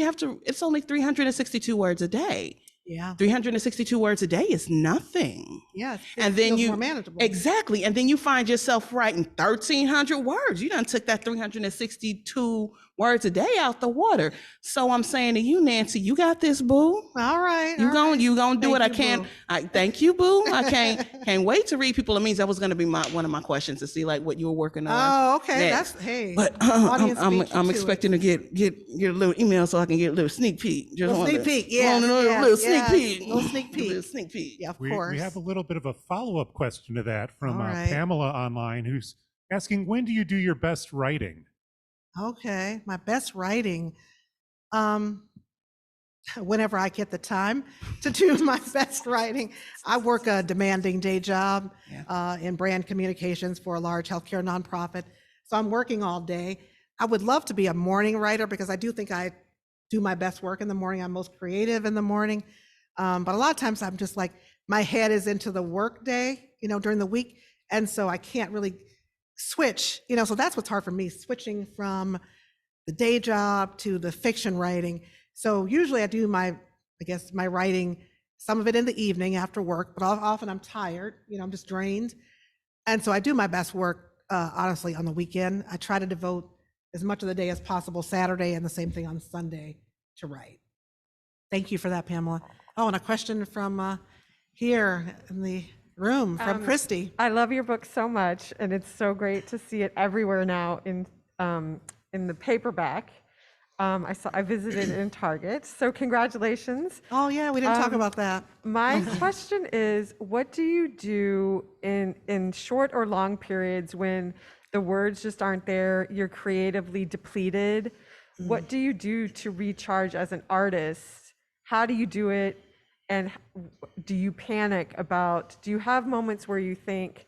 it's only 362 words a day.
Yeah.
362 words a day is nothing.
Yeah.
And then
more manageable.
Exactly. And then you find yourself writing 1,300 words. You done took that 362 words a day out the water. So I'm saying to you, Nancy, you got this, boo.
All right.
You gonna do it.
Thank
Thank you, boo. I can't wait to read People of Means. That was gonna be one of my questions, to see like what you were working on.
Oh, okay.
Next.
But
I'm expecting to get a little email so I can get a little sneak peek.
Just a sneak peek. Yeah.
Little sneak peek.
Little sneak peek.
Little sneak peek.
Yeah, of course.
We have a little bit of a follow-up question to that from
right.
Pamela online, who's asking, when do you do your best writing?
Okay, my best writing. Whenever I get the time to do my best writing. I work a demanding day job in brand communications for a large healthcare nonprofit. So I'm working all day. I would love to be a morning writer because I do think I do my best work in the morning. I'm most creative in the morning. But a lot of times I'm just like, my head is into the work day, during the week. And so I can't really switch, so that's what's hard for me, switching from the day job to the fiction writing. So usually I do my writing, some of it in the evening after work, but often I'm tired, I'm just drained. And so I do my best work, honestly, on the weekend. I try to devote as much of the day as possible Saturday, and the same thing on Sunday, to write. Thank you for that, Pamela. Oh, and a question from here in the room from Christy.
I love your book so much, and it's so great to see it everywhere now in the paperback. I visited in Target, so congratulations.
Oh yeah, we didn't talk about that.
My question is, what do you do in short or long periods when the words just aren't there, you're creatively depleted? What do you do to recharge as an artist? How do you do it? And do you panic do you have moments where you think,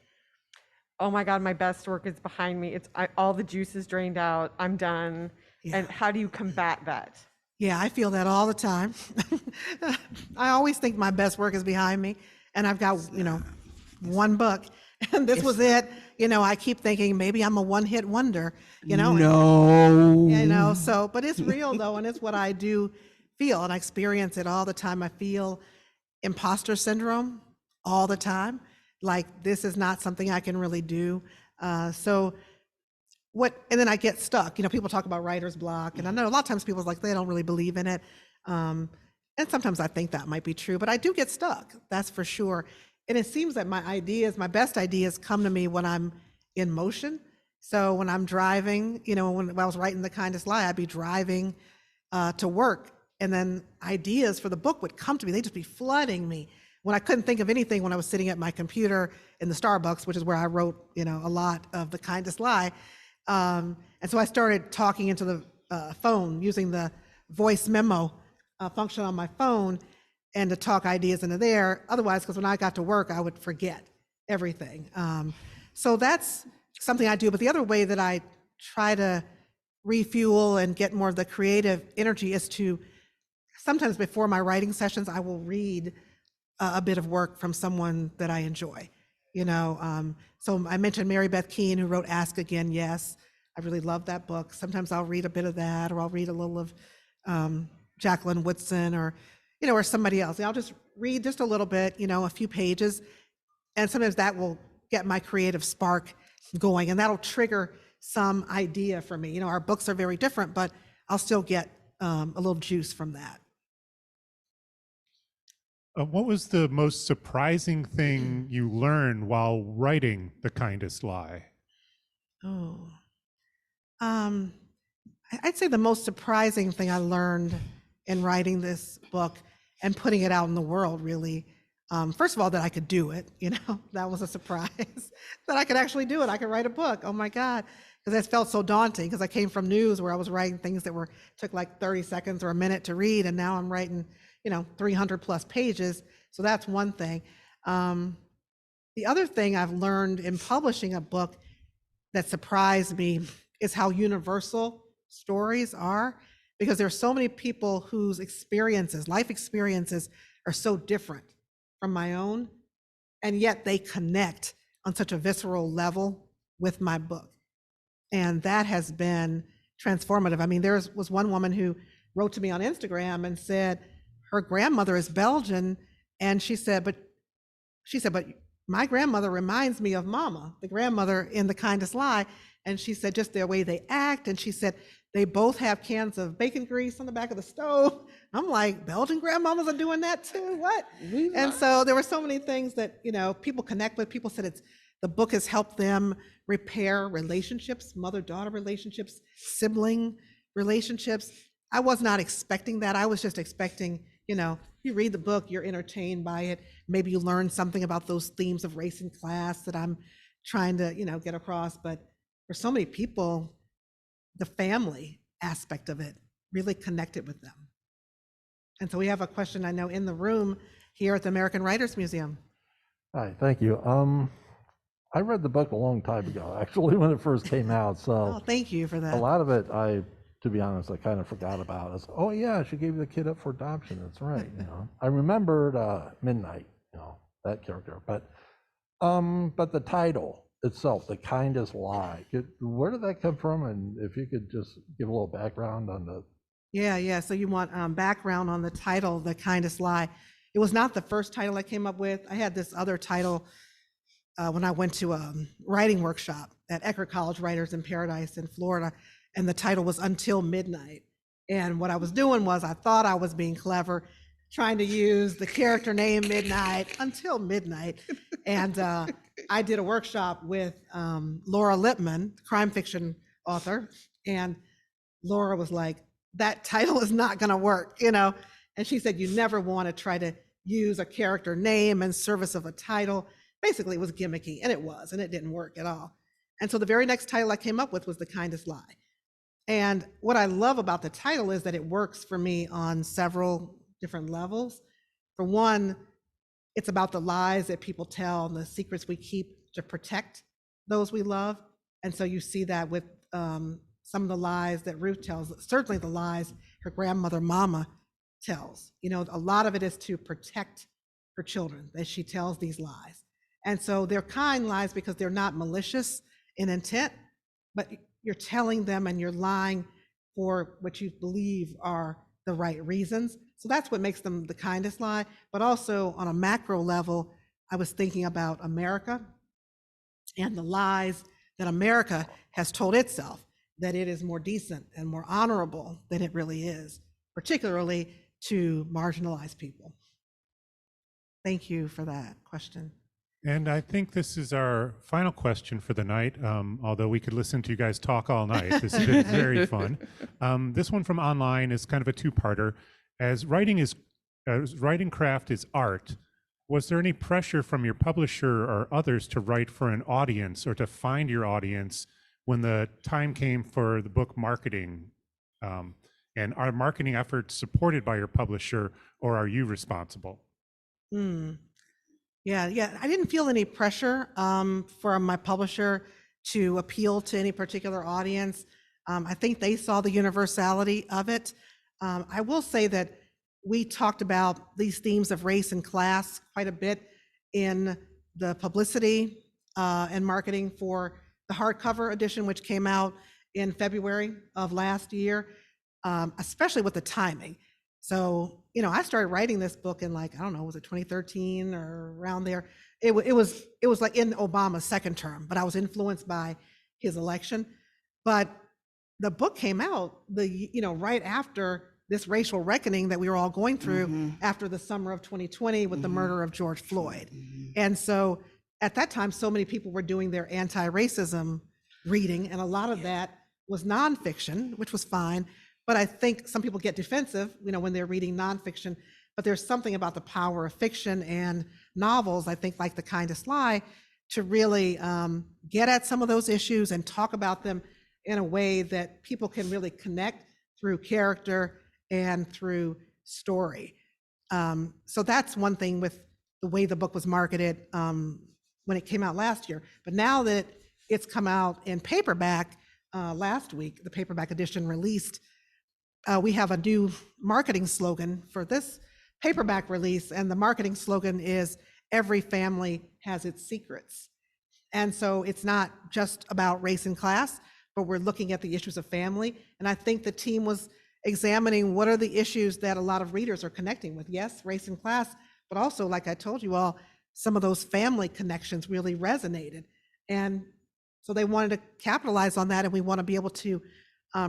oh my God, my best work is behind me. All the juice is drained out. I'm done.
Yeah.
And how do you combat that?
Yeah, I feel that all the time. I always think my best work is behind me, and I've got, one book, and this was it. I keep thinking maybe I'm a one-hit wonder,
No.
So, but it's real though, and it's what I do feel, and I experience it all the time. I feel imposter syndrome all the time. Like, this is not something I can really do. And then I get stuck. People talk about writer's block, and I know a lot of times people they don't really believe in it. And sometimes I think that might be true, but I do get stuck, that's for sure. And it seems that my best ideas come to me when I'm in motion. So when I'm driving, when I was writing The Kindest Lie, I'd be driving to work, and then ideas for the book would come to me. They'd just be flooding me when I couldn't think of anything when I was sitting at my computer in the Starbucks, which is where I wrote, a lot of The Kindest Lie. And so I started talking into the phone, using the voice memo function on my phone, and to talk ideas into there. Otherwise, because when I got to work, I would forget everything. So that's something I do. But the other way that I try to refuel and get more of the creative energy is to, sometimes before my writing sessions, I will read a bit of work from someone that I enjoy. So I mentioned Mary Beth Keane, who wrote Ask Again, Yes. I really love that book. Sometimes I'll read a bit of that, or I'll read a little of Jacqueline Woodson, or somebody else. I'll just read just a little bit, a few pages, and sometimes that will get my creative spark going, and that'll trigger some idea for me. Our books are very different, but I'll still get a little juice from that.
What was the most surprising thing you learned while writing The Kindest Lie?
I'd say the most surprising thing I learned in writing this book and putting it out in the world, really, first of all, that I could do it. That was a surprise. That I could actually do it. I could write a book. Oh my God. Because it felt so daunting, because I came from news where I was writing things that took like 30 seconds or a minute to read, and now I'm writing 300 plus pages. So that's one thing. The other thing I've learned in publishing a book that surprised me is how universal stories are, because there are so many people whose life experiences are so different from my own, and yet they connect on such a visceral level with my book. And that has been transformative. I mean, there was one woman who wrote to me on Instagram and said her grandmother is Belgian, and she said, but my grandmother reminds me of Mama, the grandmother in The Kindest Lie. And she said just the way they act, and she said they both have cans of bacon grease on the back of the stove. I'm like, Belgian grandmamas are doing that too? What? And so there were so many things that people connect with. People said the book has helped them repair relationships, mother-daughter relationships, sibling relationships. I was not expecting that. I was just expecting, you read the book, you're entertained by it. Maybe you learn something about those themes of race and class that I'm trying to, get across. But for so many people, the family aspect of it really connected with them. And so we have a question, I know, in the room here at the American Writers Museum.
Hi, thank you. I read the book a long time ago, actually, when it first came out. So
thank you for that.
a lot of it, to be honest, I kind of forgot about. It's, oh yeah, she gave the kid up for adoption. That's right. I remembered Midnight, that character. But the title itself, The Kindest Lie, where did that come from? And if you could just give a little background on
Yeah. So you want background on the title, The Kindest Lie. It was not the first title I came up with. I had this other title when I went to a writing workshop at Eckerd College Writers in Paradise in Florida, and the title was Until Midnight. And what I was doing was I thought I was being clever, trying to use the character name Midnight until midnight. And I did a workshop with Laura Lippman, crime fiction author, and Laura was like, that title is not going to work, And she said, you never want to try to use a character name in service of a title. Basically, it was gimmicky, and it didn't work at all. And so the very next title I came up with was The Kindest Lie. And what I love about the title is that it works for me on several different levels. For one, it's about the lies that people tell and the secrets we keep to protect those we love. And so you see that with some of the lies that Ruth tells, certainly the lies her grandmother, Mama, tells. A lot of it is to protect her children, that she tells these lies. And so they're kind lies because they're not malicious in intent, but you're telling them and you're lying for what you believe are the right reasons. So that's what makes them the kindest lie. But also on a macro level, I was thinking about America and the lies that America has told itself, that it is more decent and more honorable than it really is, particularly to marginalized people. Thank you for that question.
And I think this is our final question for the night, although we could listen to you guys talk all night. This has been very fun. This one from online is kind of a two-parter. As writing craft is art, was there any pressure from your publisher or others to write for an audience or to find your audience when the time came for the book marketing? And are marketing efforts supported by your publisher, or are you responsible?
Yeah. I didn't feel any pressure from my publisher to appeal to any particular audience. I think they saw the universality of it. I will say that we talked about these themes of race and class quite a bit in the publicity and marketing for the hardcover edition, which came out in February of last year, especially with the timing. So, I started writing this book in was it 2013 or around there? It was like in Obama's second term, but I was influenced by his election. But the book came out right after this racial reckoning that we were all going through after the summer of 2020 with the murder of George Floyd. And so at that time, so many people were doing their anti-racism reading, and a lot of that was nonfiction, which was fine. But I think some people get defensive, when they're reading nonfiction, but there's something about the power of fiction and novels, I think, like The Kindest Lie, to really get at some of those issues and talk about them in a way that people can really connect through character and through story. So that's one thing with the way the book was marketed when it came out last year. But now that it's come out in paperback last week, the paperback edition released, we have a new marketing slogan for this paperback release, and the marketing slogan is "Every family has its secrets." And so it's not just about race and class, but we're looking at the issues of family. And I think the team was examining what are the issues that a lot of readers are connecting with. Yes, race and class, but also, like I told you all, some of those family connections really resonated. And so they wanted to capitalize on that, and we want to be able to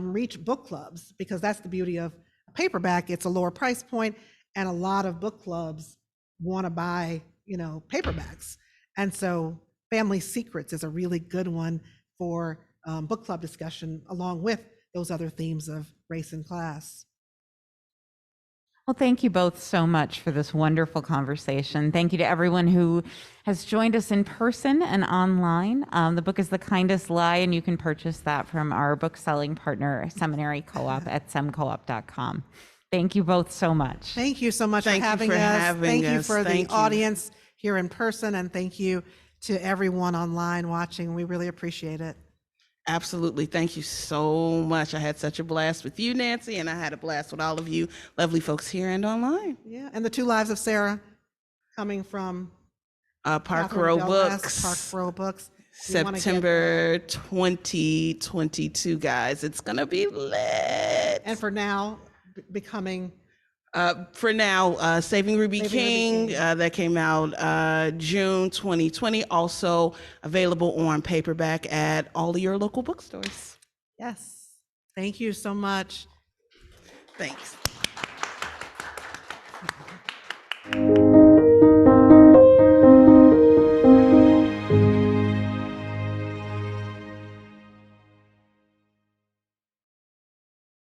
reach book clubs, because that's the beauty of paperback. It's a lower price point, and a lot of book clubs want to buy, paperbacks. And so Family Secrets is a really good one for book club discussion, along with those other themes of race and class.
Well, thank you both so much for this wonderful conversation. Thank you to everyone who has joined us in person and online. The book is The Kindest Lie, and you can purchase that from our book-selling partner, Seminary Co-op, at semcoop.com. Thank you both so much.
Thank you so much for having us. Thank you for the audience here in person, and thank you to everyone online watching. We really appreciate it.
Absolutely. Thank you so much. I had such a blast with you, Nancy, and I had a blast with all of you lovely folks here and online.
Yeah, and the Two Lives of Sarah, coming from
Park Row Books.
Park Row Books.
September 2022, guys. It's going to be lit.
And for now, becoming,
For now, Saving Ruby
Saving Ruby
King,
King.
that came out June 2020, also available on paperback at all of your local bookstores.
yes. Thank you so much.
Thanks.